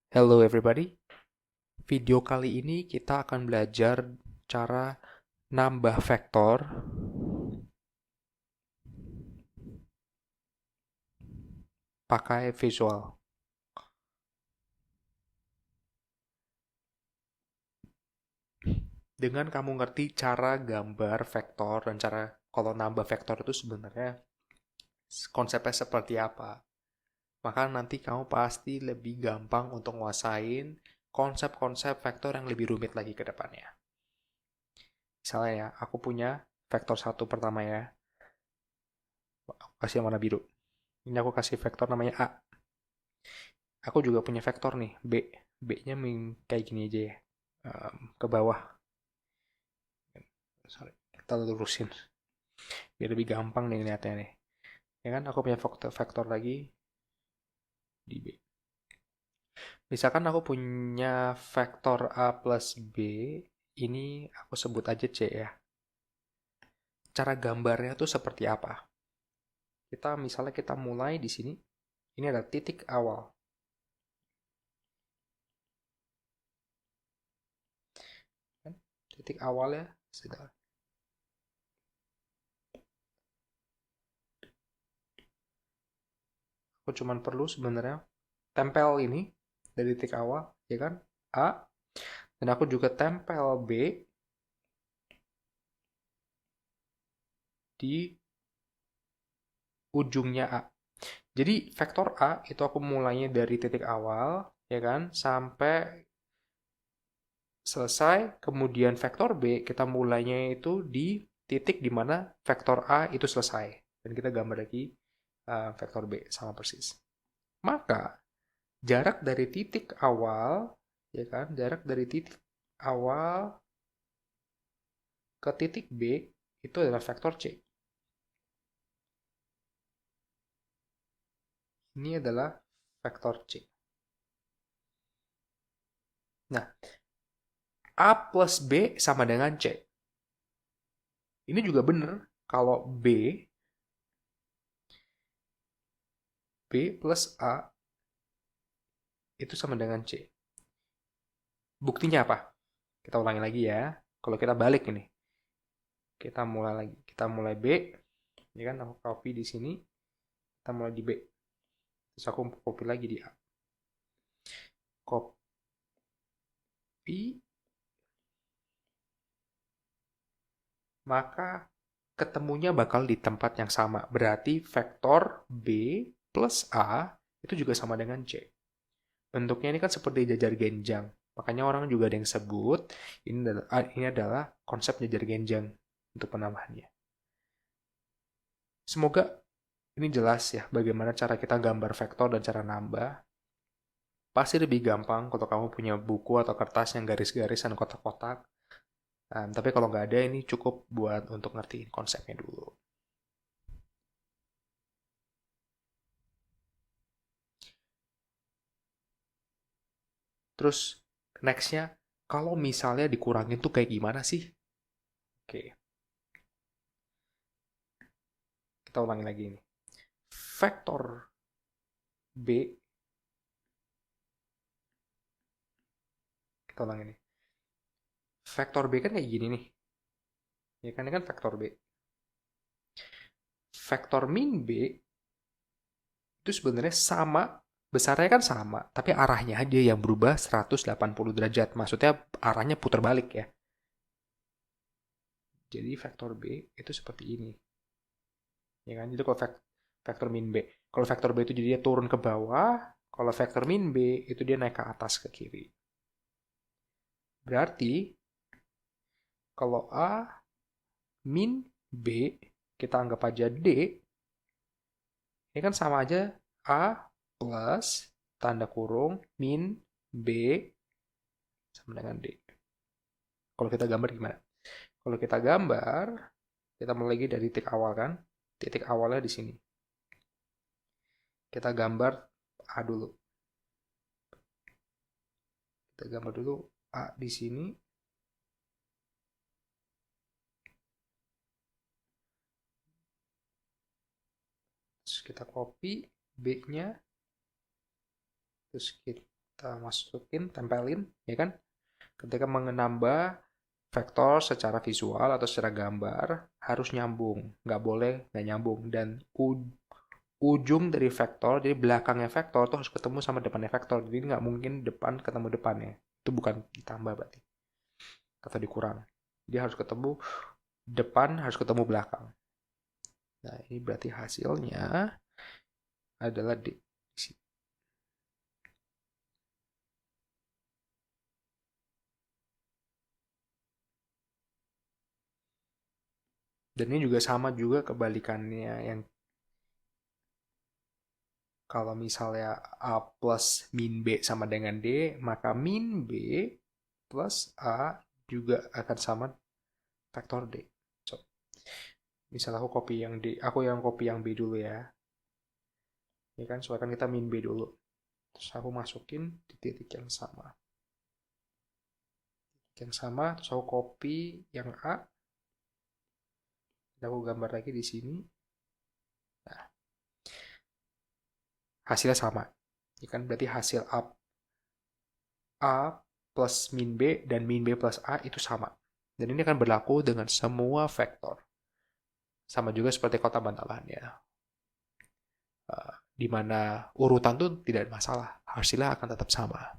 Hello everybody. Video kali ini kita akan belajar cara nambah vektor pakai visual. Dengan kamu ngerti cara gambar vektor dan cara kalau nambah vektor itu sebenarnya konsepnya seperti apa, maka nanti kamu pasti lebih gampang untuk nguasain konsep-konsep vektor yang lebih rumit lagi ke depannya. Misalnya ya, aku punya vektor satu pertama ya. Aku kasih yang warna biru. Ini aku kasih vektor namanya A. Aku juga punya vektor nih, B. B-nya kayak gini aja ya. Ke bawah. Sorry, kita lurusin. Biar lebih gampang nih lihatnya nih. Ya kan, aku punya vektor lagi di B. Misalkan aku punya vektor A plus B, ini aku sebut aja C ya. Cara gambarnya tuh seperti apa? Misalnya kita mulai di sini. Ini adalah titik awal. Kan? Titik awalnya sudah. Aku cuma perlu sebenarnya tempel ini dari titik awal, ya kan? A. Dan aku juga tempel B di ujungnya A. Jadi vektor A itu aku mulainya dari titik awal, ya kan, sampai selesai. Kemudian vektor B kita mulainya itu di titik di mana vektor A itu selesai. Dan kita gambar lagi vektor B sama persis. Maka jarak dari titik awal, ya kan, jarak dari titik awal ke titik B itu adalah vektor C. Ini adalah vektor C. Nah, A plus B sama dengan C. Ini juga benar kalau B plus A itu sama dengan C. Buktinya apa? Kita ulangi lagi ya. Kalau kita balik ini, kita mulai lagi. Kita mulai B, ya kan? Aku copy di sini. Kita mulai di B. Terus aku copy lagi di A. Copy, maka ketemunya bakal di tempat yang sama. Berarti vektor B plus A itu juga sama dengan C. Bentuknya ini kan seperti jajar genjang. Makanya orang juga ada yang sebut ini adalah konsep jajar genjang untuk penambahannya. Semoga ini jelas ya bagaimana cara kita gambar vektor dan cara nambah. Pasti lebih gampang kalau kamu punya buku atau kertas yang garis-garis dan kotak-kotak. Tapi kalau nggak ada ini cukup buat untuk ngertiin konsepnya dulu. Terus nextnya, kalau misalnya dikurangin tuh kayak gimana sih? Oke, kita ulangi lagi ini. Vektor B, kita ulangi nih. Vektor B kan kayak gini nih. Ya kan ini kan vektor B. Vektor min B itu sebenarnya sama, besarnya kan sama, tapi arahnya aja yang berubah 180 derajat. Maksudnya arahnya putar balik ya. Jadi vektor B itu seperti ini. Ya kan? Itu kalau vektor min B. Kalau vektor B itu jadi dia turun ke bawah, kalau vektor min B itu dia naik ke atas ke kiri. Berarti kalau A min B kita anggap aja D, ini kan sama aja A plus tanda kurung min B sama dengan D. Kalau kita gambar gimana? Kalau kita gambar, kita mulai lagi dari titik awal kan? Titik awalnya di sini. Kita gambar A dulu. Kita gambar dulu A di sini. Terus kita copy B-nya. Terus kita masukin, tempelin, ya kan? Ketika menambah vektor secara visual atau secara gambar harus nyambung, nggak boleh nggak nyambung. Dan ujung dari vektor, jadi belakangnya vektor tuh harus ketemu sama depannya vektor. Jadi nggak mungkin depan ketemu depannya. Itu bukan ditambah berarti, atau dikurang. Dia harus ketemu depan, harus ketemu belakang. Nah, ini berarti hasilnya adalah D. Dan ini juga sama juga kebalikannya, yang kalau misalnya A plus min B sama dengan D, maka min B plus A juga akan sama vektor D. So, misal aku copy yang D, aku yang copy yang B dulu ya. Ya kan, soalnya kan kita min B dulu. Terus aku masukin di titik yang sama. Yang sama, terus aku copy yang A. Dan aku gambar lagi di sini. Nah, hasilnya sama. Ya kan, berarti hasil A plus min B dan min B plus A itu sama. Dan ini akan berlaku dengan semua vektor. Sama juga seperti kota bantalannya. Di mana urutan tuh tidak ada masalah. Hasilnya akan tetap sama.